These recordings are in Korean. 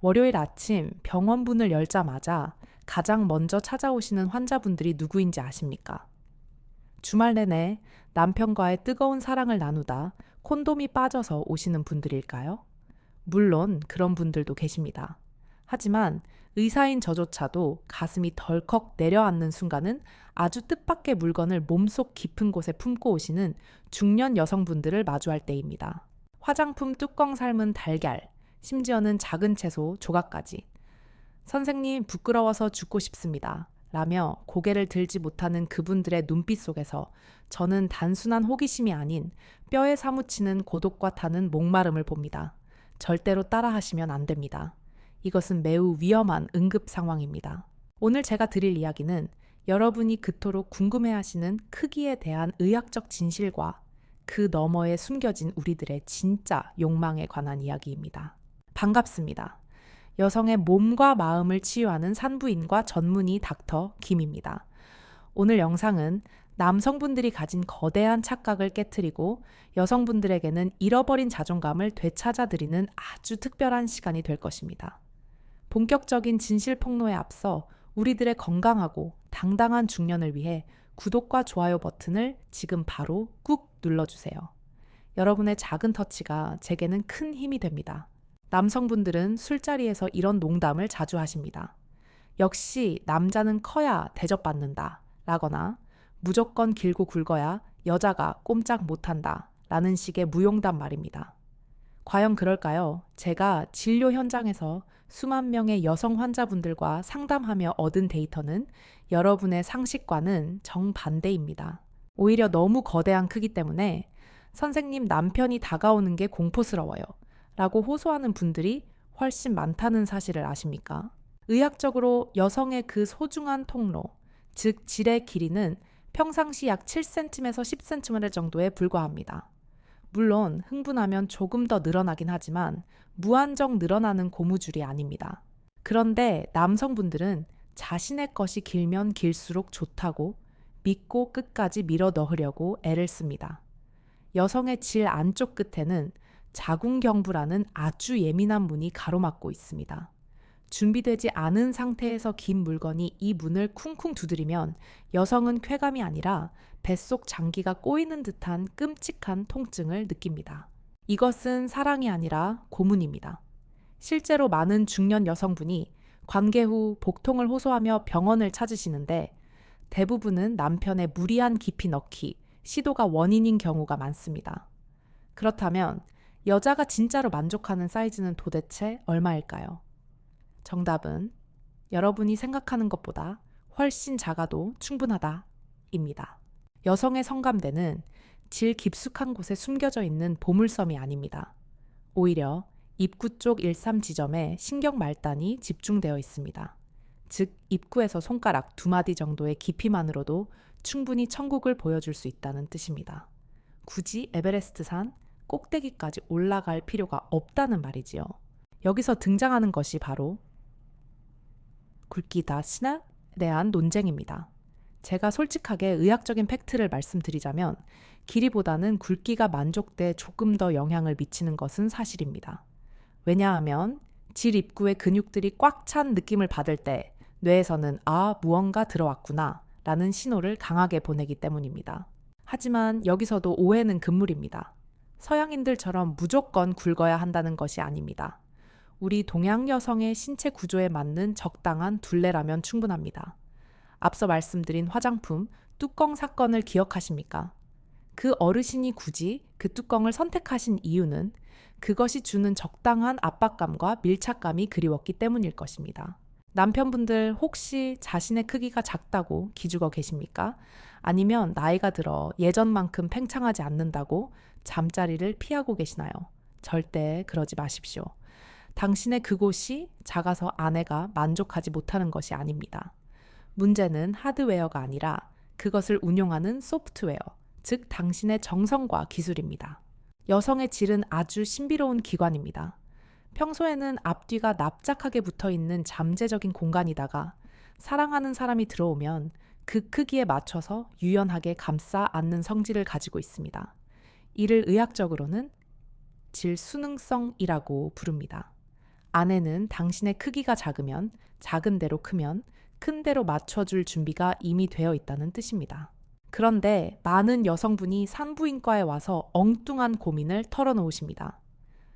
월요일 아침 병원 문을 열자마자 가장 먼저 찾아오시는 환자분들이 누구인지 아십니까? 주말 내내 남편과의 뜨거운 사랑을 나누다 콘돔이 빠져서 오시는 분들일까요? 물론 그런 분들도 계십니다. 하지만 의사인 저조차도 가슴이 덜컥 내려앉는 순간은 아주 뜻밖의 물건을 몸속 깊은 곳에 품고 오시는 중년 여성분들을 마주할 때입니다. 화장품 뚜껑 삶은 달걀, 심지어는 작은 채소 조각까지. 선생님, 부끄러워서 죽고 싶습니다. 라며 고개를 들지 못하는 그분들의 눈빛 속에서 저는 단순한 호기심이 아닌 뼈에 사무치는 고독과 타는 목마름을 봅니다. 절대로 따라하시면 안 됩니다. 이것은 매우 위험한 응급 상황입니다. 오늘 제가 드릴 이야기는 여러분이 그토록 궁금해하시는 크기에 대한 의학적 진실과 그 너머에 숨겨진 우리들의 진짜 욕망에 관한 이야기입니다. 반갑습니다. 여성의 몸과 마음을 치유하는 산부인과 전문의 닥터 김입니다. 오늘 영상은 남성분들이 가진 거대한 착각을 깨트리고 여성분들에게는 잃어버린 자존감을 되찾아드리는 아주 특별한 시간이 될 것입니다. 본격적인 진실 폭로에 앞서 우리들의 건강하고 당당한 중년을 위해 구독과 좋아요 버튼을 지금 바로 꾹 눌러주세요. 여러분의 작은 터치가 제게는 큰 힘이 됩니다. 남성분들은 술자리에서 이런 농담을 자주 하십니다. 역시 남자는 커야 대접받는다 라거나 무조건 길고 굵어야 여자가 꼼짝 못한다 라는 식의 무용담 말입니다. 과연 그럴까요? 제가 진료 현장에서 수만 명의 여성 환자분들과 상담하며 얻은 데이터는 여러분의 상식과는 정반대입니다. 오히려 너무 거대한 크기 때문에 선생님 남편이 다가오는 게 공포스러워요 라고 호소하는 분들이 훨씬 많다는 사실을 아십니까? 의학적으로 여성의 그 소중한 통로, 즉 질의 길이는 평상시 약 7cm에서 10cm 정도에 불과합니다. 물론 흥분하면 조금 더 늘어나긴 하지만 무한정 늘어나는 고무줄이 아닙니다. 그런데 남성분들은 자신의 것이 길면 길수록 좋다고 믿고 끝까지 밀어 넣으려고 애를 씁니다. 여성의 질 안쪽 끝에는 자궁경부라는 아주 예민한 문이 가로막고 있습니다. 준비되지 않은 상태에서 긴 물건이 이 문을 쿵쿵 두드리면 여성은 쾌감이 아니라 뱃속 장기가 꼬이는 듯한 끔찍한 통증을 느낍니다. 이것은 사랑이 아니라 고문입니다. 실제로 많은 중년 여성분이 관계 후 복통을 호소하며 병원을 찾으시는데 대부분은 남편의 무리한 깊이 넣기, 시도가 원인인 경우가 많습니다. 그렇다면 여자가 진짜로 만족하는 사이즈는 도대체 얼마일까요? 정답은 여러분이 생각하는 것보다 훨씬 작아도 충분하다입니다. 여성의 성감대는 질 깊숙한 곳에 숨겨져 있는 보물섬이 아닙니다. 오히려 입구 쪽 일삼 지점에 신경 말단이 집중되어 있습니다. 즉 입구에서 손가락 2마디 정도의 깊이만으로도 충분히 천국을 보여줄 수 있다는 뜻입니다. 굳이 에베레스트산 꼭대기까지 올라갈 필요가 없다는 말이지요. 여기서 등장하는 것이 바로 굵기 닷이나 대한 논쟁입니다. 제가 솔직하게 의학적인 팩트를 말씀드리자면 길이보다는 굵기가 만족돼 조금 더 영향을 미치는 것은 사실입니다. 왜냐하면 질 입구의 근육들이 꽉 찬 느낌을 받을 때 뇌에서는 무언가 들어왔구나 라는 신호를 강하게 보내기 때문입니다. 하지만 여기서도 오해는 금물입니다. 서양인들처럼 무조건 굵어야 한다는 것이 아닙니다. 우리 동양 여성의 신체 구조에 맞는 적당한 둘레라면 충분합니다. 앞서 말씀드린 화장품 뚜껑 사건을 기억하십니까? 그 어르신이 굳이 그 뚜껑을 선택하신 이유는 그것이 주는 적당한 압박감과 밀착감이 그리웠기 때문일 것입니다. 남편분들 혹시 자신의 크기가 작다고 기죽어 계십니까? 아니면 나이가 들어 예전만큼 팽창하지 않는다고 잠자리를 피하고 계시나요? 절대 그러지 마십시오. 당신의 그곳이 작아서 아내가 만족하지 못하는 것이 아닙니다. 문제는 하드웨어가 아니라 그것을 운용하는 소프트웨어, 즉 당신의 정성과 기술입니다. 여성의 질은 아주 신비로운 기관입니다. 평소에는 앞뒤가 납작하게 붙어있는 잠재적인 공간이다가 사랑하는 사람이 들어오면 그 크기에 맞춰서 유연하게 감싸 안는 성질을 가지고 있습니다. 이를 의학적으로는 질수능성이라고 부릅니다. 아내는 당신의 크기가 작으면 작은 대로 크면 큰 대로 맞춰줄 준비가 이미 되어 있다는 뜻입니다. 그런데 많은 여성분이 산부인과에 와서 엉뚱한 고민을 털어놓으십니다.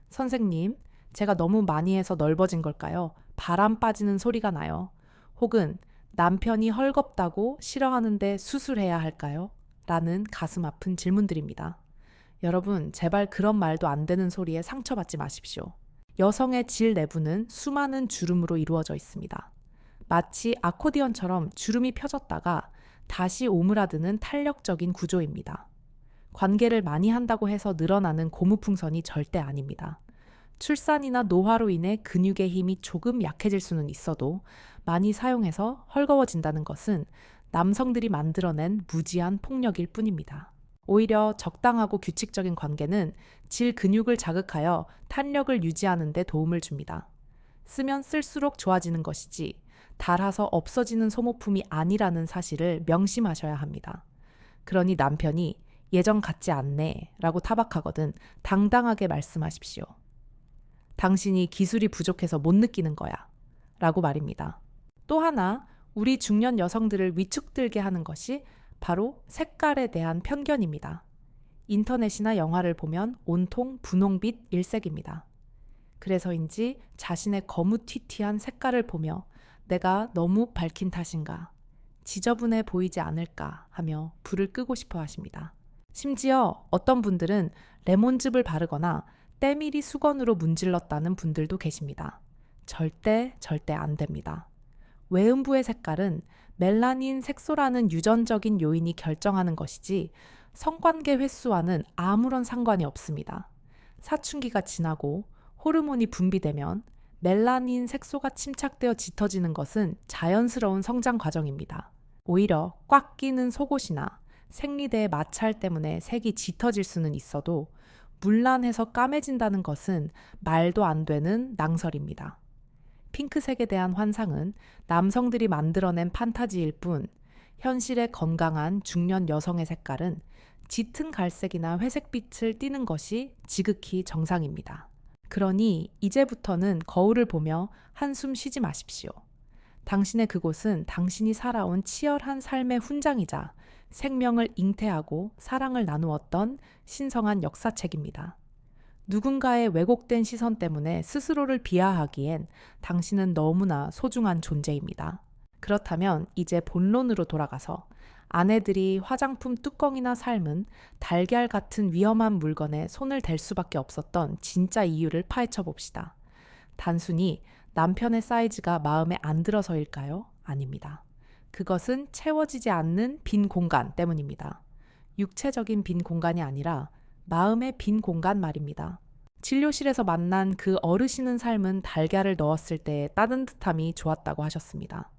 선생님, 제가 너무 많이 해서 넓어진 걸까요? 바람 빠지는 소리가 나요. 혹은 남편이 헐겁다고 싫어하는데 수술해야 할까요? 라는 가슴 아픈 질문들입니다. 여러분, 제발 그런 말도 안 되는 소리에 상처받지 마십시오. 여성의 질 내부는 수많은 주름으로 이루어져 있습니다. 마치 아코디언처럼 주름이 펴졌다가 다시 오므라드는 탄력적인 구조입니다. 관계를 많이 한다고 해서 늘어나는 고무풍선이 절대 아닙니다. 출산이나 노화로 인해 근육의 힘이 조금 약해질 수는 있어도 많이 사용해서 헐거워진다는 것은 남성들이 만들어낸 무지한 폭력일 뿐입니다. 오히려 적당하고 규칙적인 관계는 질 근육을 자극하여 탄력을 유지하는 데 도움을 줍니다. 쓰면 쓸수록 좋아지는 것이지 닳아서 없어지는 소모품이 아니라는 사실을 명심하셔야 합니다. 그러니 남편이 예전 같지 않네 라고 타박하거든 당당하게 말씀하십시오. 당신이 기술이 부족해서 못 느끼는 거야 라고 말입니다. 또 하나 우리 중년 여성들을 위축들게 하는 것이 바로 색깔에 대한 편견입니다. 인터넷이나 영화를 보면 온통 분홍빛 일색입니다. 그래서인지 자신의 거무튀튀한 색깔을 보며 내가 너무 밝힌 탓인가, 지저분해 보이지 않을까 하며 불을 끄고 싶어 하십니다. 심지어 어떤 분들은 레몬즙을 바르거나 때밀이 수건으로 문질렀다는 분들도 계십니다. 절대 안 됩니다. 외음부의 색깔은 멜라닌 색소라는 유전적인 요인이 결정하는 것이지 성관계 횟수와는 아무런 상관이 없습니다. 사춘기가 지나고 호르몬이 분비되면 멜라닌 색소가 침착되어 짙어지는 것은 자연스러운 성장 과정입니다. 오히려 꽉 끼는 속옷이나 생리대의 마찰 때문에 색이 짙어질 수는 있어도 문란해서 까매진다는 것은 말도 안 되는 낭설입니다. 핑크색에 대한 환상은 남성들이 만들어낸 판타지일 뿐 현실의 건강한 중년 여성의 색깔은 짙은 갈색이나 회색빛을 띠는 것이 지극히 정상입니다. 그러니 이제부터는 거울을 보며 한숨 쉬지 마십시오. 당신의 그곳은 당신이 살아온 치열한 삶의 훈장이자 생명을 잉태하고 사랑을 나누었던 신성한 역사책입니다. 누군가의 왜곡된 시선 때문에 스스로를 비하하기엔 당신은 너무나 소중한 존재입니다. 그렇다면 이제 본론으로 돌아가서 아내들이 화장품 뚜껑이나 삶은 달걀 같은 위험한 물건에 손을 댈 수밖에 없었던 진짜 이유를 파헤쳐 봅시다. 단순히 남편의 사이즈가 마음에 안 들어서일까요? 아닙니다. 그것은 채워지지 않는 빈 공간 때문입니다. 육체적인 빈 공간이 아니라 마음의 빈 공간 말입니다. 진료실에서 만난 그 어르신은 삶은 달걀을 넣었을 때의 따뜻함이 좋았다고 하셨습니다.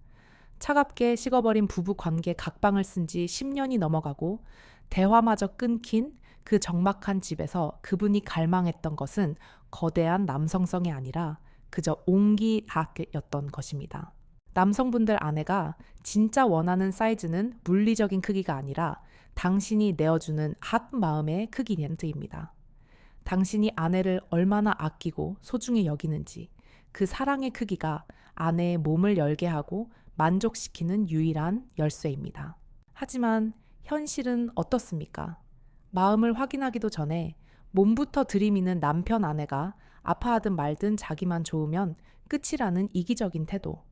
차갑게 식어버린 부부 관계 각방을 쓴 지 10년이 넘어가고 대화마저 끊긴 그 적막한 집에서 그분이 갈망했던 것은 거대한 남성성이 아니라 그저 옹기닭이었던 것입니다. 남성분들 아내가 진짜 원하는 사이즈는 물리적인 크기가 아니라 당신이 내어주는 핫 마음의 크기 렌트입니다. 당신이 아내를 얼마나 아끼고 소중히 여기는지 그 사랑의 크기가 아내의 몸을 열게 하고 만족시키는 유일한 열쇠입니다. 하지만 현실은 어떻습니까? 마음을 확인하기도 전에 몸부터 들이미는 남편 아내가 아파하든 말든 자기만 좋으면 끝이라는 이기적인 태도.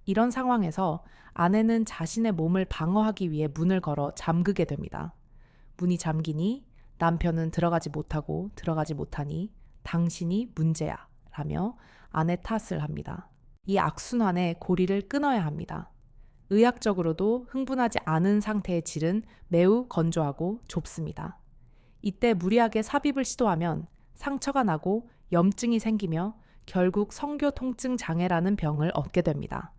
이런 상황에서 아내는 자신의 몸을 방어하기 위해 문을 걸어 잠그게 됩니다. 문이 잠기니 남편은 들어가지 못하니 당신이 문제야 라며 아내 탓을 합니다. 이 악순환의 고리를 끊어야 합니다. 의학적으로도 흥분하지 않은 상태의 질은 매우 건조하고 좁습니다. 이때 무리하게 삽입을 시도하면 상처가 나고 염증이 생기며 결국 성교 통증 장애라는 병을 얻게 됩니다.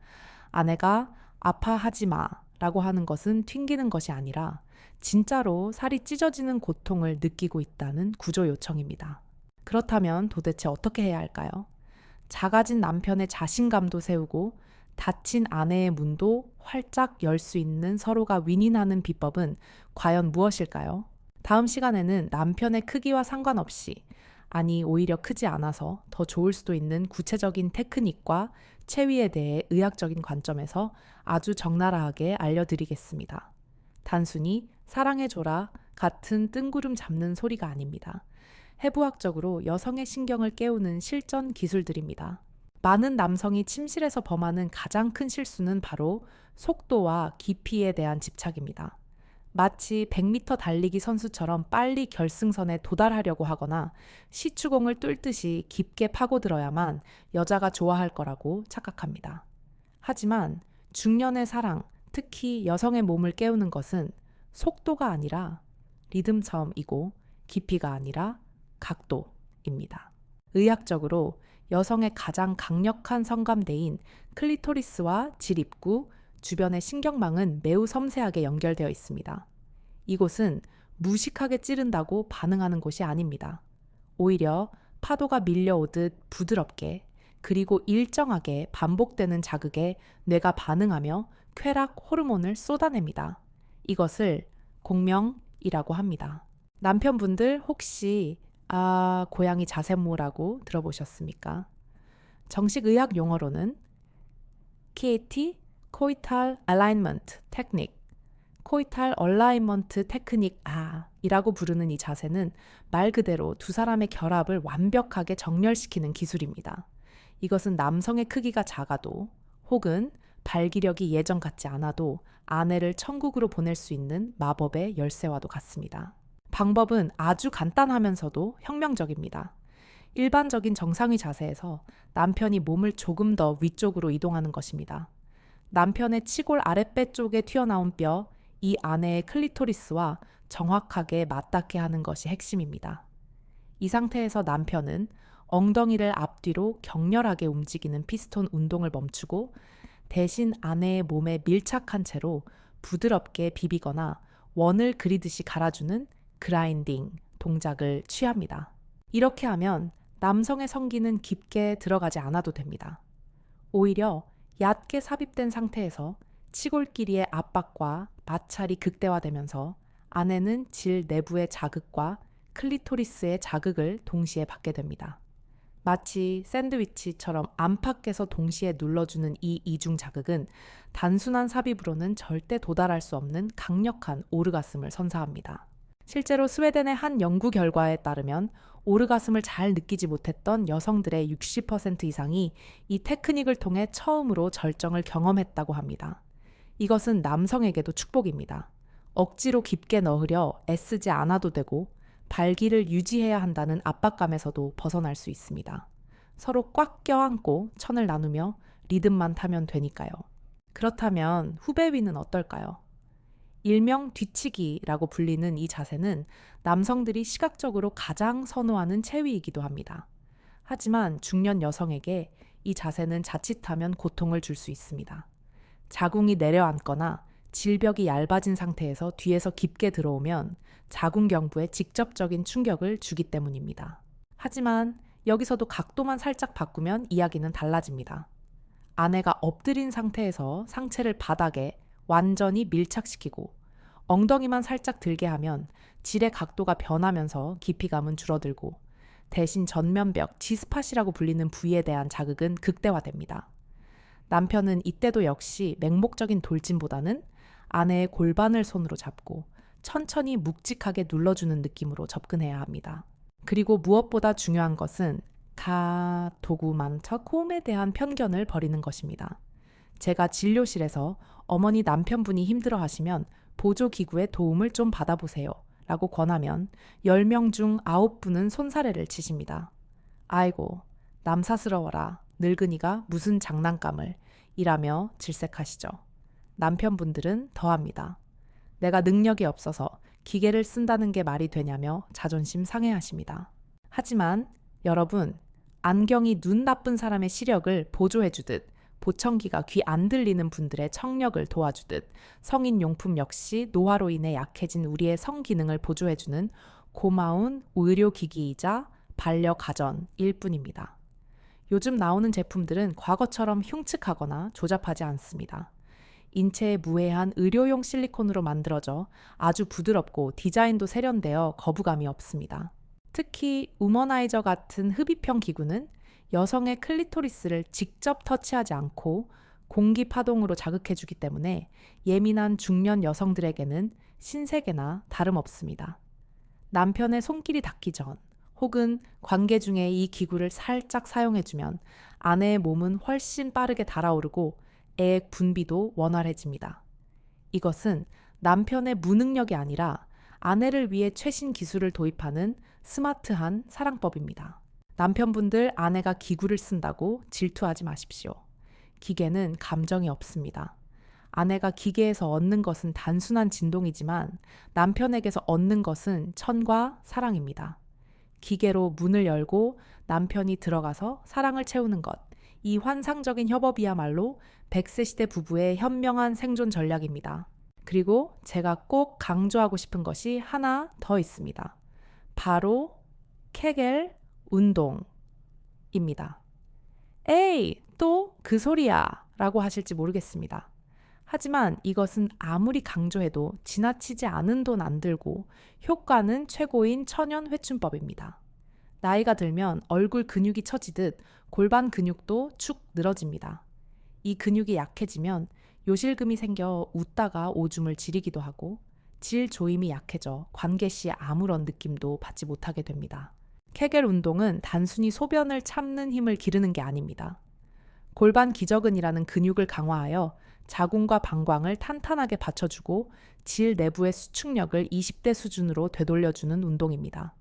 아내가 아파하지 마 라고 하는 것은 튕기는 것이 아니라 진짜로 살이 찢어지는 고통을 느끼고 있다는 구조 요청입니다. 그렇다면 도대체 어떻게 해야 할까요? 작아진 남편의 자신감도 세우고 닫힌 아내의 문도 활짝 열 수 있는 서로가 윈윈하는 비법은 과연 무엇일까요? 다음 시간에는 남편의 크기와 상관없이 아니, 오히려 크지 않아서 더 좋을 수도 있는 구체적인 테크닉과 체위에 대해 의학적인 관점에서 아주 적나라하게 알려드리겠습니다. 단순히 사랑해줘라 같은 뜬구름 잡는 소리가 아닙니다. 해부학적으로 여성의 신경을 깨우는 실전 기술들입니다. 많은 남성이 침실에서 범하는 가장 큰 실수는 바로 속도와 깊이에 대한 집착입니다. 마치 100m 달리기 선수처럼 빨리 결승선에 도달하려고 하거나 시추공을 뚫듯이 깊게 파고들어야만 여자가 좋아할 거라고 착각합니다. 하지만 중년의 사랑, 특히 여성의 몸을 깨우는 것은 속도가 아니라 리듬섬이고 깊이가 아니라 각도입니다. 의학적으로 여성의 가장 강력한 성감대인 클리토리스와 질입구, 주변의 신경망은 매우 섬세하게 연결되어 있습니다. 이곳은 무식하게 찌른다고 반응하는 곳이 아닙니다. 오히려 파도가 밀려오듯 부드럽게 그리고 일정하게 반복되는 자극에 뇌가 반응하며 쾌락 호르몬을 쏟아냅니다. 이것을 공명이라고 합니다. 남편분들 혹시 고양이 자세모라고 들어보셨습니까? 정식 의학 용어로는 KAT, Coital Alignment Technique, Coital Alignment Technique 이라고 부르는 이 자세는 말 그대로 두 사람의 결합을 완벽하게 정렬시키는 기술입니다. 이것은 남성의 크기가 작아도 혹은 발기력이 예전 같지 않아도 아내를 천국으로 보낼 수 있는 마법의 열쇠와도 같습니다. 방법은 아주 간단하면서도 혁명적입니다. 일반적인 정상의 자세에서 남편이 몸을 조금 더 위쪽으로 이동하는 것입니다. 남편의 치골 아랫배 쪽에 튀어나온 뼈, 이 아내의 클리토리스와 정확하게 맞닿게 하는 것이 핵심입니다. 이 상태에서 남편은 엉덩이를 앞뒤로 격렬하게 움직이는 피스톤 운동을 멈추고 대신 아내의 몸에 밀착한 채로 부드럽게 비비거나 원을 그리듯이 갈아주는 그라인딩 동작을 취합니다. 이렇게 하면 남성의 성기는 깊게 들어가지 않아도 됩니다. 오히려 얕게 삽입된 상태에서 치골길이의 압박과 마찰이 극대화되면서 아내는 질 내부의 자극과 클리토리스의 자극을 동시에 받게 됩니다. 마치 샌드위치처럼 안팎에서 동시에 눌러주는 이 이중 자극은 단순한 삽입으로는 절대 도달할 수 없는 강력한 오르가슴을 선사합니다. 실제로 스웨덴의 한 연구 결과에 따르면 오르가슴을 잘 느끼지 못했던 여성들의 60% 이상이 이 테크닉을 통해 처음으로 절정을 경험했다고 합니다. 이것은 남성에게도 축복입니다. 억지로 깊게 넣으려 애쓰지 않아도 되고 발기를 유지해야 한다는 압박감에서도 벗어날 수 있습니다. 서로 꽉 껴안고 천을 나누며 리듬만 타면 되니까요. 그렇다면 후배 위는 어떨까요? 일명 뒤치기라고 불리는 이 자세는 남성들이 시각적으로 가장 선호하는 체위이기도 합니다. 하지만 중년 여성에게 이 자세는 자칫하면 고통을 줄 수 있습니다. 자궁이 내려앉거나 질벽이 얇아진 상태에서 뒤에서 깊게 들어오면 자궁경부에 직접적인 충격을 주기 때문입니다. 하지만 여기서도 각도만 살짝 바꾸면 이야기는 달라집니다. 아내가 엎드린 상태에서 상체를 바닥에 완전히 밀착시키고 엉덩이만 살짝 들게 하면 질의 각도가 변하면서 깊이감은 줄어들고 대신 전면벽, G스팟이라고 불리는 부위에 대한 자극은 극대화됩니다. 남편은 이때도 역시 맹목적인 돌진보다는 아내의 골반을 손으로 잡고 천천히 묵직하게 눌러주는 느낌으로 접근해야 합니다. 그리고 무엇보다 중요한 것은 도구 많적 호흡에 대한 편견을 버리는 것입니다. 제가 진료실에서 어머니 남편분이 힘들어하시면 보조기구의 도움을 좀 받아보세요 라고 권하면 10명 중 9분은 손사래를 치십니다. 아이고, 남사스러워라. 늙은이가 무슨 장난감을 이라며 질색하시죠. 남편분들은 더합니다. 내가 능력이 없어서 기계를 쓴다는 게 말이 되냐며 자존심 상해하십니다. 하지만 여러분, 안경이 눈 나쁜 사람의 시력을 보조해주듯 보청기가 귀 안 들리는 분들의 청력을 도와주듯 성인용품 역시 노화로 인해 약해진 우리의 성기능을 보조해주는 고마운 의료기기이자 반려가전일 뿐입니다. 요즘 나오는 제품들은 과거처럼 흉측하거나 조잡하지 않습니다. 인체에 무해한 의료용 실리콘으로 만들어져 아주 부드럽고 디자인도 세련되어 거부감이 없습니다. 특히 우머나이저 같은 흡입형 기구는 여성의 클리토리스를 직접 터치하지 않고 공기 파동으로 자극해주기 때문에 예민한 중년 여성들에게는 신세계나 다름없습니다. 남편의 손길이 닿기 전 혹은 관계 중에 이 기구를 살짝 사용해주면 아내의 몸은 훨씬 빠르게 달아오르고 애의 분비도 원활해집니다. 이것은 남편의 무능력이 아니라 아내를 위해 최신 기술을 도입하는 스마트한 사랑법입니다. 남편분들 아내가 기구를 쓴다고 질투하지 마십시오. 기계는 감정이 없습니다. 아내가 기계에서 얻는 것은 단순한 진동이지만 남편에게서 얻는 것은 천과 사랑입니다. 기계로 문을 열고 남편이 들어가서 사랑을 채우는 것. 이 환상적인 협업이야말로 100세 시대 부부의 현명한 생존 전략입니다. 그리고 제가 꼭 강조하고 싶은 것이 하나 더 있습니다. 바로 케겔 운동입니다. 에이, 또 그 소리야 라고 하실지 모르겠습니다. 하지만 이것은 아무리 강조해도 지나치지 않은 돈 안 들고 효과는 최고인 천연 회춘법입니다. 나이가 들면 얼굴 근육이 처지듯 골반 근육도 축 늘어집니다. 이 근육이 약해지면 요실금이 생겨 웃다가 오줌을 지리기도 하고 질 조임이 약해져 관계 시 아무런 느낌도 받지 못하게 됩니다. 케겔 운동은 단순히 소변을 참는 힘을 기르는 게 아닙니다. 골반 기저근이라는 근육을 강화하여 자궁과 방광을 탄탄하게 받쳐주고 질 내부의 수축력을 20대 수준으로 되돌려주는 운동입니다.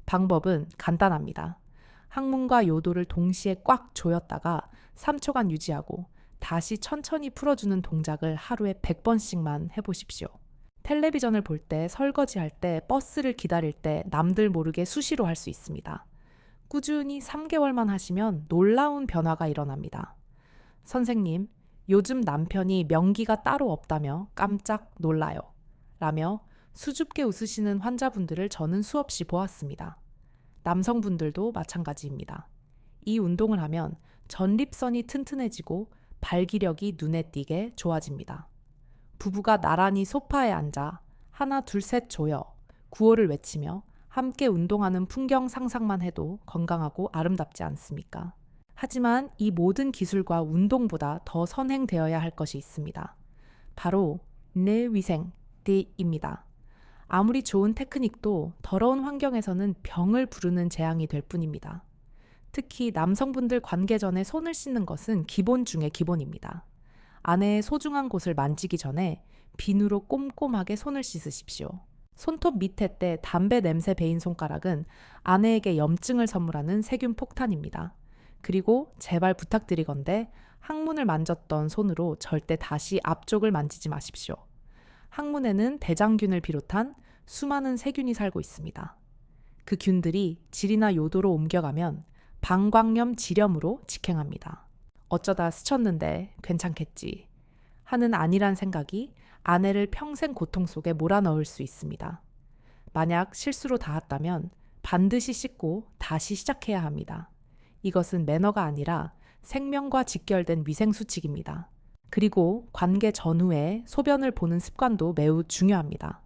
방법은 간단합니다. 항문과 요도를 동시에 꽉 조였다가 3초간 유지하고 다시 천천히 풀어주는 동작을 하루에 100번씩만 해보십시오. 텔레비전을 볼 때, 설거지할 때, 버스를 기다릴 때 남들 모르게 수시로 할 수 있습니다. 꾸준히 3개월만 하시면 놀라운 변화가 일어납니다. 선생님, 요즘 남편이 명기가 따로 없다며 깜짝 놀라요. 라며 수줍게 웃으시는 환자분들을 저는 수없이 보았습니다. 남성분들도 마찬가지입니다. 이 운동을 하면 전립선이 튼튼해지고 발기력이 눈에 띄게 좋아집니다. 부부가 나란히 소파에 앉아 하나 둘 셋 조여 구호를 외치며 함께 운동하는 풍경 상상만 해도 건강하고 아름답지 않습니까? 하지만 이 모든 기술과 운동보다 더 선행되어야 할 것이 있습니다. 바로 내위생입니다. 아무리 좋은 테크닉도 더러운 환경에서는 병을 부르는 재앙이 될 뿐입니다. 특히 남성분들 관계 전에 손을 씻는 것은 기본 중의 기본입니다. 아내의 소중한 곳을 만지기 전에 비누로 꼼꼼하게 손을 씻으십시오. 손톱 밑에 때 담배 냄새 배인 손가락은 아내에게 염증을 선물하는 세균 폭탄입니다. 그리고 제발 부탁드리건대 항문을 만졌던 손으로 절대 다시 앞쪽을 만지지 마십시오. 항문에는 대장균을 비롯한 수많은 세균이 살고 있습니다. 그 균들이 질이나 요도로 옮겨가면 방광염 질염으로 직행합니다. 어쩌다 스쳤는데 괜찮겠지 하는 안일한 생각이 아내를 평생 고통 속에 몰아넣을 수 있습니다. 만약 실수로 닿았다면 반드시 씻고 다시 시작해야 합니다. 이것은 매너가 아니라 생명과 직결된 위생수칙입니다. 그리고 관계 전후에 소변을 보는 습관도 매우 중요합니다.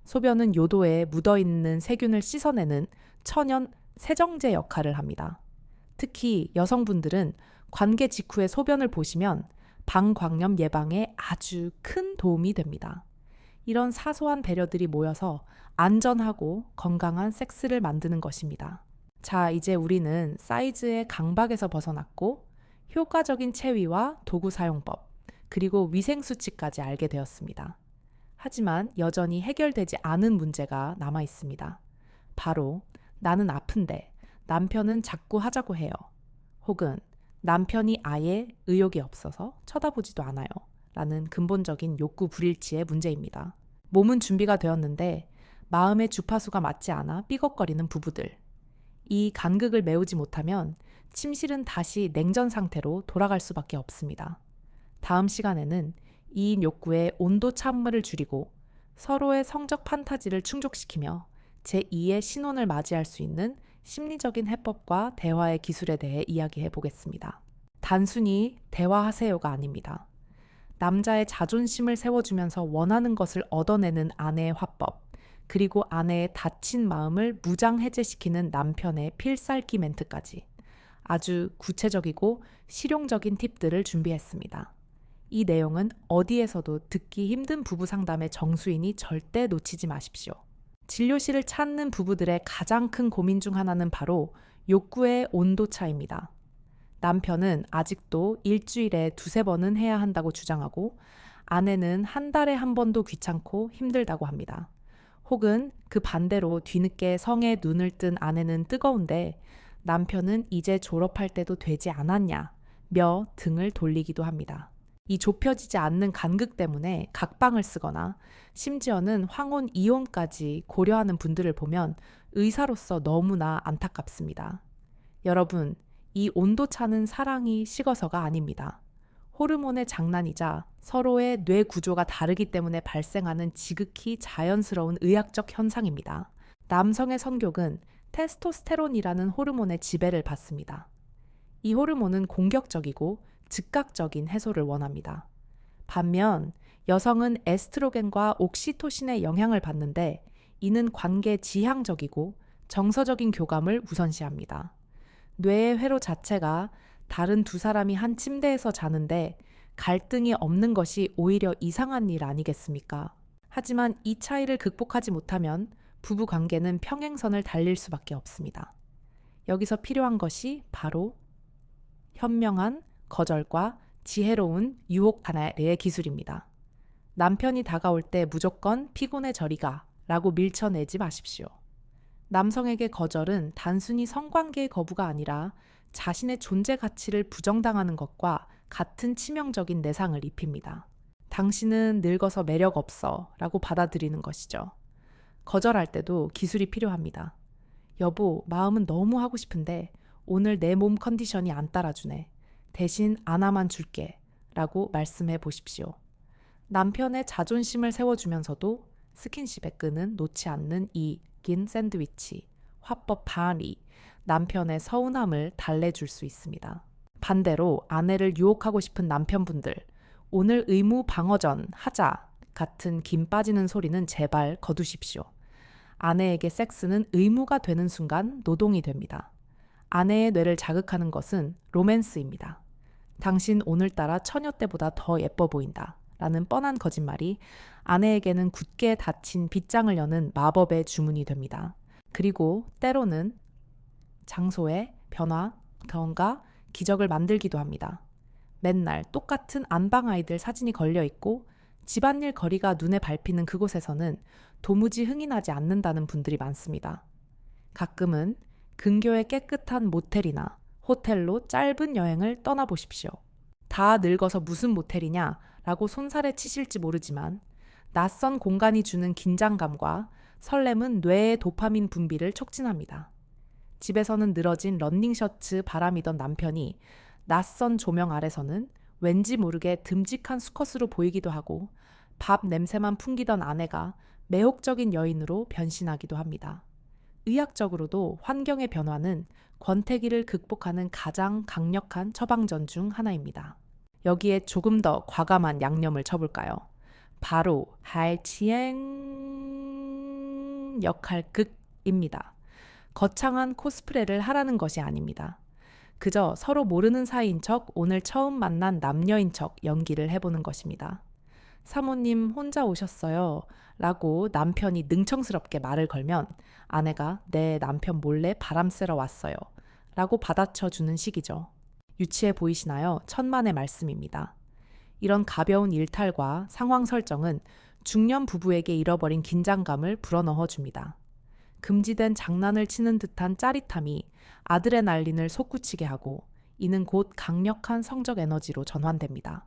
소변은 요도에 묻어있는 세균을 씻어내는 천연 세정제 역할을 합니다. 특히 여성분들은 관계 직후에 소변을 보시면 방광염 예방에 아주 큰 도움이 됩니다. 이런 사소한 배려들이 모여서 안전하고 건강한 섹스를 만드는 것입니다. 자, 이제 우리는 사이즈의 강박에서 벗어났고 효과적인 체위와 도구 사용법, 그리고 위생수칙까지 알게 되었습니다. 하지만 여전히 해결되지 않은 문제가 남아 있습니다. 바로 나는 아픈데 남편은 자꾸 하자고 해요. 혹은 남편이 아예 의욕이 없어서 쳐다보지도 않아요. 라는 근본적인 욕구 불일치의 문제입니다. 몸은 준비가 되었는데 마음의 주파수가 맞지 않아 삐걱거리는 부부들. 이 간극을 메우지 못하면 침실은 다시 냉전 상태로 돌아갈 수밖에 없습니다. 다음 시간에는 이 욕구의 온도 차음을 줄이고 서로의 성적 판타지를 충족시키며 제2의 신혼을 맞이할 수 있는 심리적인 해법과 대화의 기술에 대해 이야기해 보겠습니다. 단순히 대화하세요가 아닙니다. 남자의 자존심을 세워주면서 원하는 것을 얻어내는 아내의 화법, 그리고 아내의 다친 마음을 무장해제시키는 남편의 필살기 멘트까지 아주 구체적이고 실용적인 팁들을 준비했습니다. 이 내용은 어디에서도 듣기 힘든 부부 상담의 정수이니 절대 놓치지 마십시오. 진료실을 찾는 부부들의 가장 큰 고민 중 하나는 바로 욕구의 온도 차이입니다. 남편은 아직도 일주일에 2-3번은 해야 한다고 주장하고 아내는 한 달에 한 번도 귀찮고 힘들다고 합니다. 혹은 그 반대로 뒤늦게 성에 눈을 뜬 아내는 뜨거운데 남편은 이제 졸업할 때도 되지 않았냐 며 등을 돌리기도 합니다. 이 좁혀지지 않는 간극 때문에 각방을 쓰거나 심지어는 황혼 이혼까지 고려하는 분들을 보면 의사로서 너무나 안타깝습니다. 여러분, 이 온도차는 사랑이 식어서가 아닙니다. 호르몬의 장난이자 서로의 뇌 구조가 다르기 때문에 발생하는 지극히 자연스러운 의학적 현상입니다. 남성의 성욕은 테스토스테론이라는 호르몬의 지배를 받습니다. 이 호르몬은 공격적이고 즉각적인 해소를 원합니다. 반면 여성은 에스트로겐과 옥시토신의 영향을 받는데 이는 관계 지향적이고 정서적인 교감을 우선시합니다. 뇌의 회로 자체가 다른 두 사람이 한 침대에서 자는데 갈등이 없는 것이 오히려 이상한 일 아니겠습니까? 하지만 이 차이를 극복하지 못하면 부부 관계는 평행선을 달릴 수밖에 없습니다. 여기서 필요한 것이 바로 현명한 거절과 지혜로운 유혹 하나의 기술입니다. 남편이 다가올 때 무조건 피곤해 저리 가 라고 밀쳐내지 마십시오. 남성에게 거절은 단순히 성관계의 거부가 아니라 자신의 존재 가치를 부정당하는 것과 같은 치명적인 내상을 입힙니다. 당신은 늙어서 매력 없어 라고 받아들이는 것이죠. 거절할 때도 기술이 필요합니다. 여보, 마음은 너무 하고 싶은데 오늘 내 몸 컨디션이 안 따라주네. 대신 안아만 줄게 라고 말씀해 보십시오. 남편의 자존심을 세워주면서도 스킨십의 끈은 놓지 않는 이 긴 샌드위치, 화법 반이 남편의 서운함을 달래줄 수 있습니다. 반대로 아내를 유혹하고 싶은 남편분들, 오늘 의무 방어전 하자 같은 김 빠지는 소리는 제발 거두십시오. 아내에게 섹스는 의무가 되는 순간 노동이 됩니다. 아내의 뇌를 자극하는 것은 로맨스입니다. 당신 오늘따라 처녀 때보다 더 예뻐 보인다 라는 뻔한 거짓말이 아내에게는 굳게 닫힌 빗장을 여는 마법의 주문이 됩니다. 그리고 때로는 장소의 변화, 경과, 기적을 만들기도 합니다. 맨날 똑같은 안방 아이들 사진이 걸려 있고 집안일 거리가 눈에 밟히는 그곳에서는 도무지 흥이 나지 않는다는 분들이 많습니다. 가끔은 근교의 깨끗한 모텔이나 호텔로 짧은 여행을 떠나보십시오. 다 늙어서 무슨 모텔이냐 라고 손살에 치실지 모르지만 낯선 공간이 주는 긴장감과 설렘은 뇌의 도파민 분비를 촉진합니다. 집에서는 늘어진 러닝 셔츠 바람이던 남편이 낯선 조명 아래서는 왠지 모르게 듬직한 수컷으로 보이기도 하고 밥 냄새만 풍기던 아내가 매혹적인 여인으로 변신하기도 합니다. 의학적으로도 환경의 변화는 권태기를 극복하는 가장 강력한 처방전 중 하나입니다. 여기에 조금 더 과감한 양념을 쳐볼까요? 바로 할치행 역할극입니다. 거창한 코스프레를 하라는 것이 아닙니다. 그저 서로 모르는 사이인 척 오늘 처음 만난 남녀인 척 연기를 해보는 것입니다. 사모님 혼자 오셨어요 라고 남편이 능청스럽게 말을 걸면 아내가 내 남편 몰래 바람 쐬러 왔어요 라고 받아쳐주는 식이죠. 유치해 보이시나요? 천만의 말씀입니다. 이런 가벼운 일탈과 상황 설정은 중년 부부에게 잃어버린 긴장감을 불어넣어 줍니다. 금지된 장난을 치는 듯한 짜릿함이 아드레날린을 솟구치게 하고 이는 곧 강력한 성적 에너지로 전환됩니다.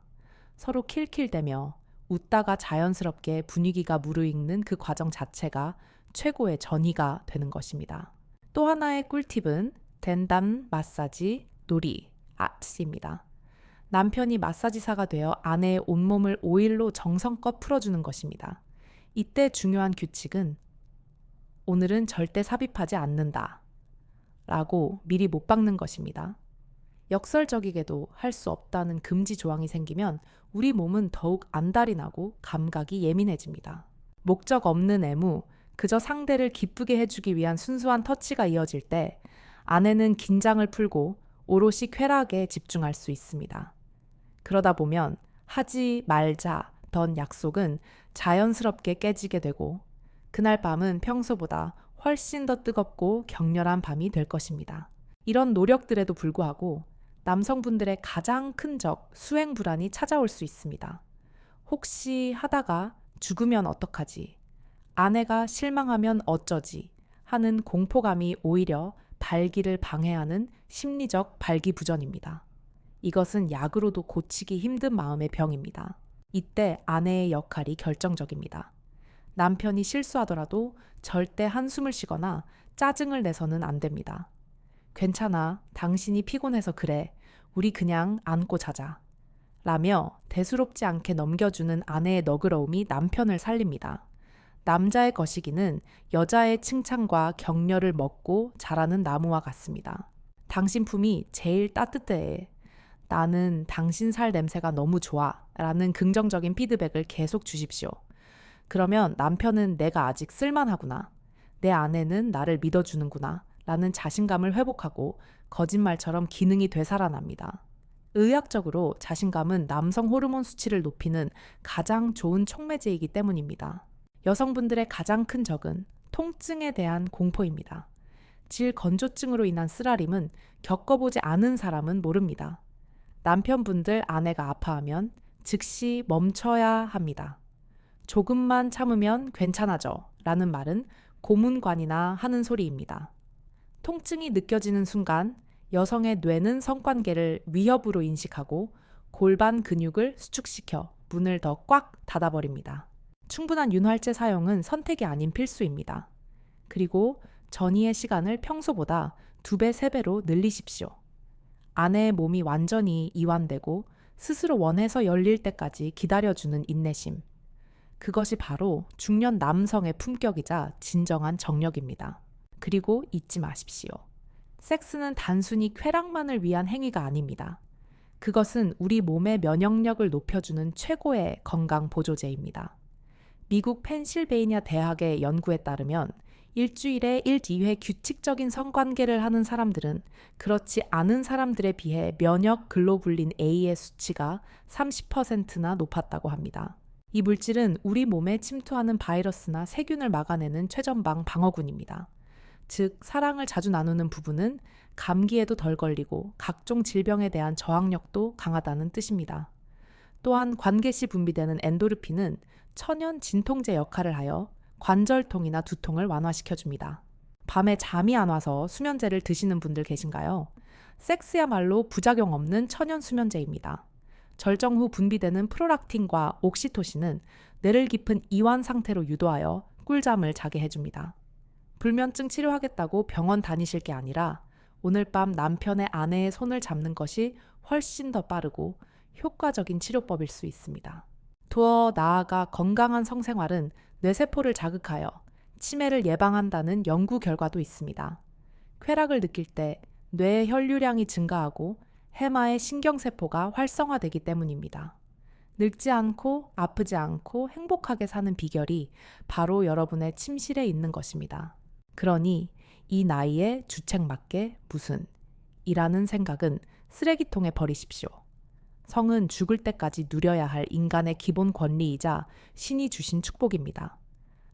서로 킬킬대며 웃다가 자연스럽게 분위기가 무르익는 그 과정 자체가 최고의 전이가 되는 것입니다. 또 하나의 꿀팁은 덴담 마사지 놀이 아트입니다. 남편이 마사지사가 되어 아내의 온몸을 오일로 정성껏 풀어주는 것입니다. 이때 중요한 규칙은 오늘은 절대 삽입하지 않는다 라고 미리 못 박는 것입니다. 역설적이게도 할 수 없다는 금지 조항이 생기면 우리 몸은 더욱 안달이 나고 감각이 예민해집니다. 목적 없는 애무, 그저 상대를 기쁘게 해주기 위한 순수한 터치가 이어질 때 아내는 긴장을 풀고 오롯이 쾌락에 집중할 수 있습니다. 그러다 보면 하지 말자던 약속은 자연스럽게 깨지게 되고 그날 밤은 평소보다 훨씬 더 뜨겁고 격렬한 밤이 될 것입니다. 이런 노력들에도 불구하고 남성분들의 가장 큰 적, 수행 불안이 찾아올 수 있습니다. 혹시 하다가 죽으면 어떡하지? 아내가 실망하면 어쩌지? 하는 공포감이 오히려 발기를 방해하는 심리적 발기부전입니다. 이것은 약으로도 고치기 힘든 마음의 병입니다. 이때 아내의 역할이 결정적입니다. 남편이 실수하더라도 절대 한숨을 쉬거나 짜증을 내서는 안 됩니다. 괜찮아, 당신이 피곤해서 그래. 우리 그냥 안고 자자. 라며 대수롭지 않게 넘겨주는 아내의 너그러움이 남편을 살립니다. 남자의 거시기는 여자의 칭찬과 격려를 먹고 자라는 나무와 같습니다. 당신 품이 제일 따뜻해. 나는 당신 살 냄새가 너무 좋아. 라는 긍정적인 피드백을 계속 주십시오. 그러면 남편은 내가 아직 쓸만하구나. 내 아내는 나를 믿어주는구나. 라는 자신감을 회복하고 거짓말처럼 기능이 되살아납니다. 의학적으로 자신감은 남성 호르몬 수치를 높이는 가장 좋은 촉매제이기 때문입니다. 여성분들의 가장 큰 적은 통증에 대한 공포입니다. 질 건조증으로 인한 쓰라림은 겪어보지 않은 사람은 모릅니다. 남편분들 아내가 아파하면 즉시 멈춰야 합니다. 조금만 참으면 괜찮아져 라는 말은 고문관이나 하는 소리입니다. 통증이 느껴지는 순간 여성의 뇌는 성관계를 위협으로 인식하고 골반 근육을 수축시켜 문을 더 꽉 닫아버립니다. 충분한 윤활제 사용은 선택이 아닌 필수입니다. 그리고 전이의 시간을 평소보다 2배, 3배로 늘리십시오. 아내의 몸이 완전히 이완되고 스스로 원해서 열릴 때까지 기다려주는 인내심. 그것이 바로 중년 남성의 품격이자 진정한 정력입니다. 그리고 잊지 마십시오. 섹스는 단순히 쾌락만을 위한 행위가 아닙니다. 그것은 우리 몸의 면역력을 높여주는 최고의 건강 보조제입니다. 미국 펜실베이니아 대학의 연구에 따르면 일주일에 1~2회 규칙적인 성관계를 하는 사람들은 그렇지 않은 사람들에 비해 면역 글로불린 A의 수치가 30%나 높았다고 합니다. 이 물질은 우리 몸에 침투하는 바이러스나 세균을 막아내는 최전방 방어군입니다. 즉, 사랑을 자주 나누는 부부는 감기에도 덜 걸리고 각종 질병에 대한 저항력도 강하다는 뜻입니다. 또한 관계 시 분비되는 엔도르핀은 천연 진통제 역할을 하여 관절통이나 두통을 완화시켜줍니다. 밤에 잠이 안 와서 수면제를 드시는 분들 계신가요? 섹스야말로 부작용 없는 천연 수면제입니다. 절정 후 분비되는 프로락틴과 옥시토신은 뇌를 깊은 이완 상태로 유도하여 꿀잠을 자게 해줍니다. 불면증 치료하겠다고 병원 다니실 게 아니라 오늘 밤 남편의 아내의 손을 잡는 것이 훨씬 더 빠르고 효과적인 치료법일 수 있습니다. 더 나아가 건강한 성생활은 뇌세포를 자극하여 치매를 예방한다는 연구 결과도 있습니다. 쾌락을 느낄 때 뇌의 혈류량이 증가하고 해마의 신경세포가 활성화되기 때문입니다. 늙지 않고 아프지 않고 행복하게 사는 비결이 바로 여러분의 침실에 있는 것입니다. 그러니 이 나이에 주책맞게 무슨 이라는 생각은 쓰레기통에 버리십시오. 성은 죽을 때까지 누려야 할 인간의 기본 권리이자 신이 주신 축복입니다.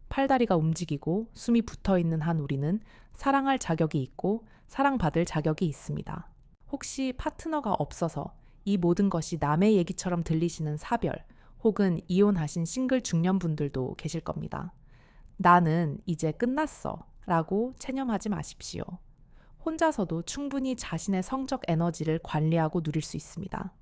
팔다리가 움직이고 숨이 붙어있는 한 우리는 사랑할 자격이 있고 사랑받을 자격이 있습니다. 혹시 파트너가 없어서 이 모든 것이 남의 얘기처럼 들리시는 사별 혹은 이혼하신 싱글 중년분들도 계실 겁니다. 나는 이제 끝났어 라고 체념하지 마십시오. 혼자서도 충분히 자신의 성적 에너지를 관리하고 누릴 수 있습니다.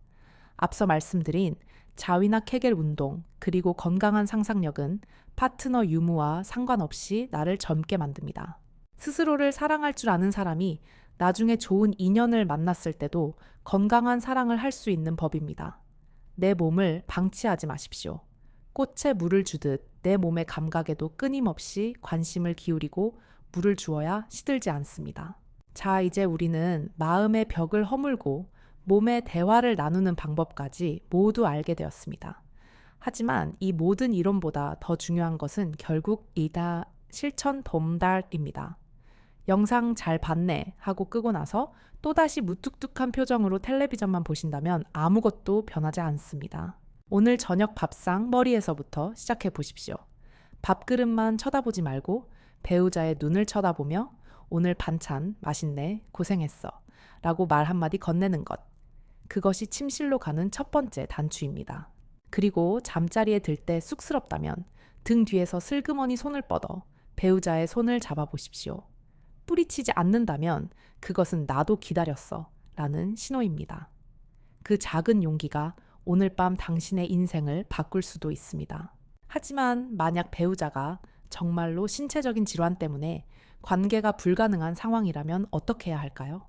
앞서 말씀드린 자위나 케겔 운동 그리고 건강한 상상력은 파트너 유무와 상관없이 나를 젊게 만듭니다. 스스로를 사랑할 줄 아는 사람이 나중에 좋은 인연을 만났을 때도 건강한 사랑을 할 수 있는 법입니다. 내 몸을 방치하지 마십시오. 꽃에 물을 주듯 내 몸의 감각에도 끊임없이 관심을 기울이고 물을 주어야 시들지 않습니다. 자, 이제 우리는 마음의 벽을 허물고 몸의 대화를 나누는 방법까지 모두 알게 되었습니다. 하지만 이 모든 이론보다 더 중요한 것은 결국 실천 봄달입니다. 영상 잘 봤네 하고 끄고 나서 또다시 무뚝뚝한 표정으로 텔레비전만 보신다면 아무것도 변하지 않습니다. 오늘 저녁 밥상 머리에서부터 시작해 보십시오. 밥그릇만 쳐다보지 말고 배우자의 눈을 쳐다보며 오늘 반찬 맛있네, 고생했어 라고 말 한마디 건네는 것. 그것이 침실로 가는 첫 번째 단추입니다. 그리고 잠자리에 들 때 쑥스럽다면 등 뒤에서 슬그머니 손을 뻗어 배우자의 손을 잡아보십시오. 뿌리치지 않는다면 그것은 나도 기다렸어 라는 신호입니다. 그 작은 용기가 오늘 밤 당신의 인생을 바꿀 수도 있습니다. 하지만 만약 배우자가 정말로 신체적인 질환 때문에 관계가 불가능한 상황이라면 어떻게 해야 할까요?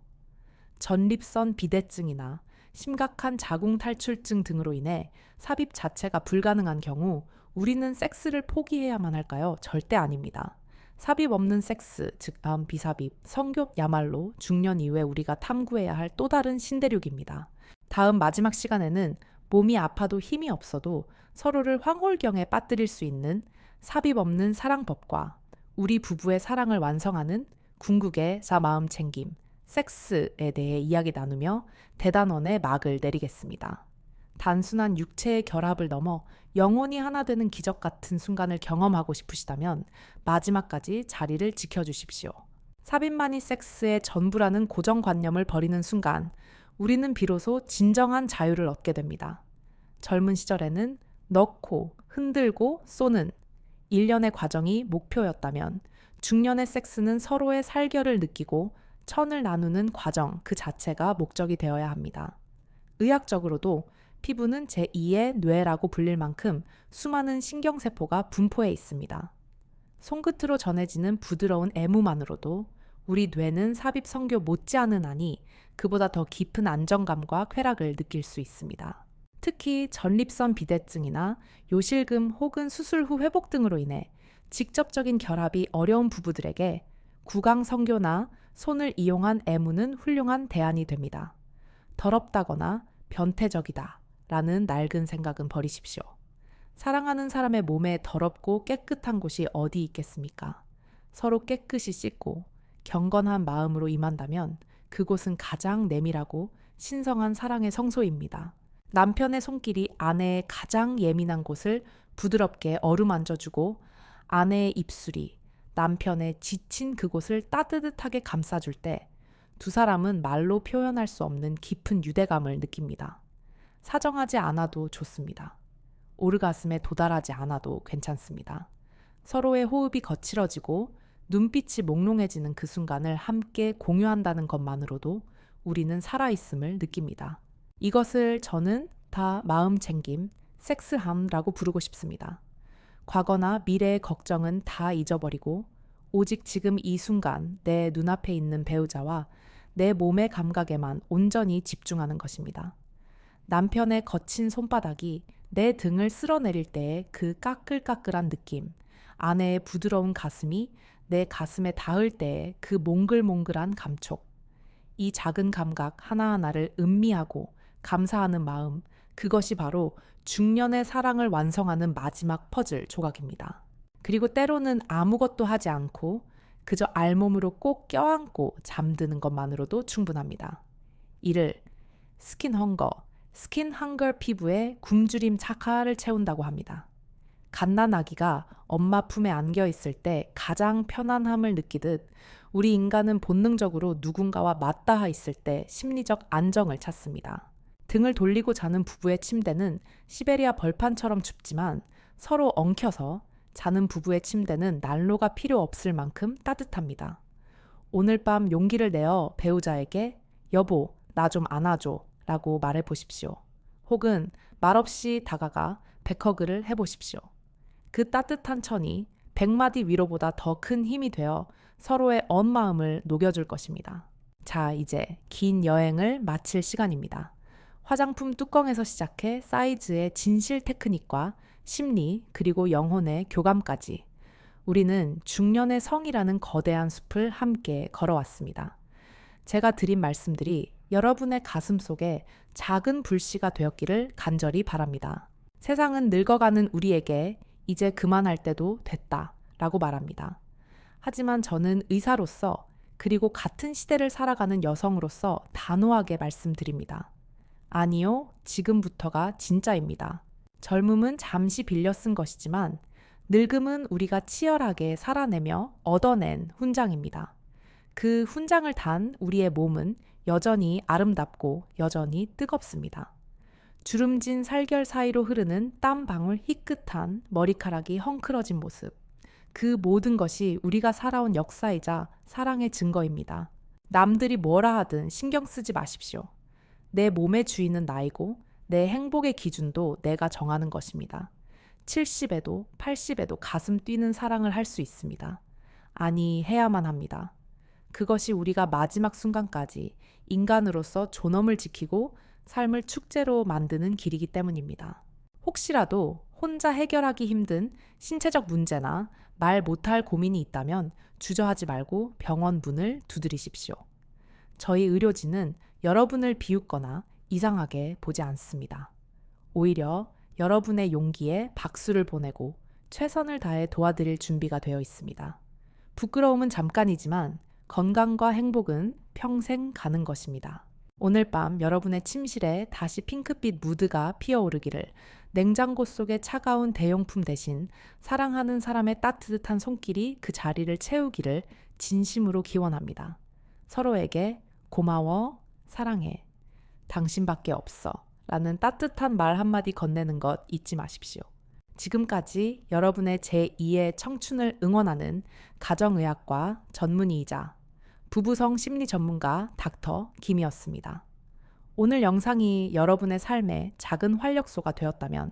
전립선 비대증이나 심각한 자궁 탈출증 등으로 인해 삽입 자체가 불가능한 경우 우리는 섹스를 포기해야만 할까요? 절대 아닙니다. 삽입 없는 섹스, 즉 비삽입, 성교야말로 중년 이후에 우리가 탐구해야 할 또 다른 신대륙입니다. 다음 마지막 시간에는 몸이 아파도 힘이 없어도 서로를 황홀경에 빠뜨릴 수 있는 삽입 없는 사랑법과 우리 부부의 사랑을 완성하는 궁극의 마음 챙김, 섹스에 대해 이야기 나누며 대단원의 막을 내리겠습니다. 단순한 육체의 결합을 넘어 영혼이 하나 되는 기적 같은 순간을 경험하고 싶으시다면 마지막까지 자리를 지켜주십시오. 삽입만이 섹스의 전부라는 고정관념을 버리는 순간 우리는 비로소 진정한 자유를 얻게 됩니다. 젊은 시절에는 넣고 흔들고 쏘는 일련의 과정이 목표였다면 중년의 섹스는 서로의 살결을 느끼고 천을 나누는 과정 그 자체가 목적이 되어야 합니다. 의학적으로도 피부는 제2의 뇌라고 불릴 만큼 수많은 신경세포가 분포해 있습니다. 손끝으로 전해지는 부드러운 애무만으로도 우리 뇌는 삽입 성교 못지않은 한이 그보다 더 깊은 안정감과 쾌락을 느낄 수 있습니다. 특히 전립선 비대증이나 요실금 혹은 수술 후 회복 등으로 인해 직접적인 결합이 어려운 부부들에게 구강 성교나 손을 이용한 애무는 훌륭한 대안이 됩니다. 더럽다거나 변태적이다 라는 낡은 생각은 버리십시오. 사랑하는 사람의 몸에 더럽고 깨끗한 곳이 어디 있겠습니까? 서로 깨끗이 씻고 경건한 마음으로 임한다면 그곳은 가장 내밀하고 신성한 사랑의 성소입니다. 남편의 손길이 아내의 가장 예민한 곳을 부드럽게 어루만져주고 아내의 입술이 남편의 지친 그곳을 따뜻하게 감싸줄 때 두 사람은 말로 표현할 수 없는 깊은 유대감을 느낍니다. 사정하지 않아도 좋습니다. 오르가슴에 도달하지 않아도 괜찮습니다. 서로의 호흡이 거칠어지고 눈빛이 몽롱해지는 그 순간을 함께 공유한다는 것만으로도 우리는 살아있음을 느낍니다. 이것을 저는 다 마음 챙김, 섹스함이라고 부르고 싶습니다. 과거나 미래의 걱정은 다 잊어버리고 오직 지금 이 순간 내 눈앞에 있는 배우자와 내 몸의 감각에만 온전히 집중하는 것입니다. 남편의 거친 손바닥이 내 등을 쓸어내릴 때의 그 까끌까끌한 느낌, 아내의 부드러운 가슴이 내 가슴에 닿을 때의 그 몽글몽글한 감촉, 이 작은 감각 하나하나를 음미하고 감사하는 마음, 그것이 바로 중년의 사랑을 완성하는 마지막 퍼즐 조각입니다. 그리고 때로는 아무것도 하지 않고 그저 알몸으로 꼭 껴안고 잠드는 것만으로도 충분합니다. 이를 스킨 헝거 피부에 굶주림 착화를 채운다고 합니다. 갓난아기가 엄마 품에 안겨 있을 때 가장 편안함을 느끼듯 우리 인간은 본능적으로 누군가와 맞닿아 있을 때 심리적 안정을 찾습니다. 등을 돌리고 자는 부부의 침대는 시베리아 벌판처럼 춥지만 서로 엉켜서 자는 부부의 침대는 난로가 필요 없을 만큼 따뜻합니다. 오늘 밤 용기를 내어 배우자에게 여보, 나 좀 안아줘 라고 말해보십시오. 혹은 말없이 다가가 백허그를 해보십시오. 그 따뜻한 천이 100마디 위로보다 더 큰 힘이 되어 서로의 언 마음을 녹여줄 것입니다. 자, 이제 긴 여행을 마칠 시간입니다. 화장품 뚜껑에서 시작해 사이즈의 진실 테크닉과 심리 그리고 영혼의 교감까지 우리는 중년의 성이라는 거대한 숲을 함께 걸어왔습니다. 제가 드린 말씀들이 여러분의 가슴 속에 작은 불씨가 되었기를 간절히 바랍니다. 세상은 늙어가는 우리에게 이제 그만할 때도 됐다 라고 말합니다. 하지만 저는 의사로서 그리고 같은 시대를 살아가는 여성으로서 단호하게 말씀드립니다. 아니요, 지금부터가 진짜입니다. 젊음은 잠시 빌려 쓴 것이지만 늙음은 우리가 치열하게 살아내며 얻어낸 훈장입니다. 그 훈장을 단 우리의 몸은 여전히 아름답고 여전히 뜨겁습니다. 주름진 살결 사이로 흐르는 땀방울 희끗한 머리카락이 헝클어진 모습. 그 모든 것이 우리가 살아온 역사이자 사랑의 증거입니다. 남들이 뭐라 하든 신경 쓰지 마십시오. 내 몸의 주인은 나이고 내 행복의 기준도 내가 정하는 것입니다. 70에도 80에도 가슴 뛰는 사랑을 할 수 있습니다. 아니, 해야만 합니다. 그것이 우리가 마지막 순간까지 인간으로서 존엄을 지키고 삶을 축제로 만드는 길이기 때문입니다. 혹시라도 혼자 해결하기 힘든 신체적 문제나 말 못할 고민이 있다면 주저하지 말고 병원 문을 두드리십시오. 저희 의료진은 여러분을 비웃거나 이상하게 보지 않습니다. 오히려 여러분의 용기에 박수를 보내고 최선을 다해 도와드릴 준비가 되어 있습니다. 부끄러움은 잠깐이지만 건강과 행복은 평생 가는 것입니다. 오늘 밤 여러분의 침실에 다시 핑크빛 무드가 피어오르기를, 냉장고 속의 차가운 대용품 대신 사랑하는 사람의 따뜻한 손길이 그 자리를 채우기를 진심으로 기원합니다. 서로에게 고마워, 사랑해, 당신밖에 없어 라는 따뜻한 말 한마디 건네는 것 잊지 마십시오. 지금까지 여러분의 제2의 청춘을 응원하는 가정의학과 전문의이자 부부성 심리 전문가 닥터 김이었습니다. 오늘 영상이 여러분의 삶에 작은 활력소가 되었다면,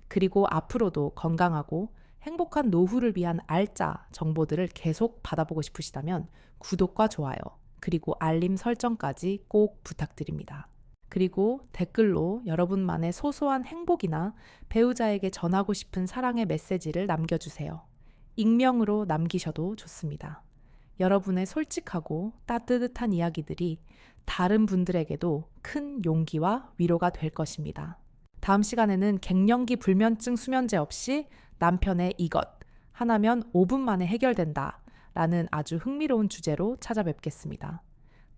그리고 앞으로도 건강하고 행복한 노후를 위한 알짜 정보들을 계속 받아보고 싶으시다면 구독과 좋아요, 그리고 알림 설정까지 꼭 부탁드립니다. 그리고 댓글로 여러분만의 소소한 행복이나 배우자에게 전하고 싶은 사랑의 메시지를 남겨주세요. 익명으로 남기셔도 좋습니다. 여러분의 솔직하고 따뜻한 이야기들이 다른 분들에게도 큰 용기와 위로가 될 것입니다. 다음 시간에는 갱년기 불면증 수면제 없이 남편의 이것 하나면 5분 만에 해결된다 라는 아주 흥미로운 주제로 찾아뵙겠습니다.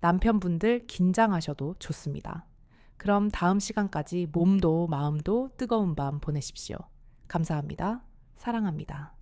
남편분들 긴장하셔도 좋습니다. 그럼 다음 시간까지 몸도 마음도 뜨거운 밤 보내십시오. 감사합니다. 사랑합니다.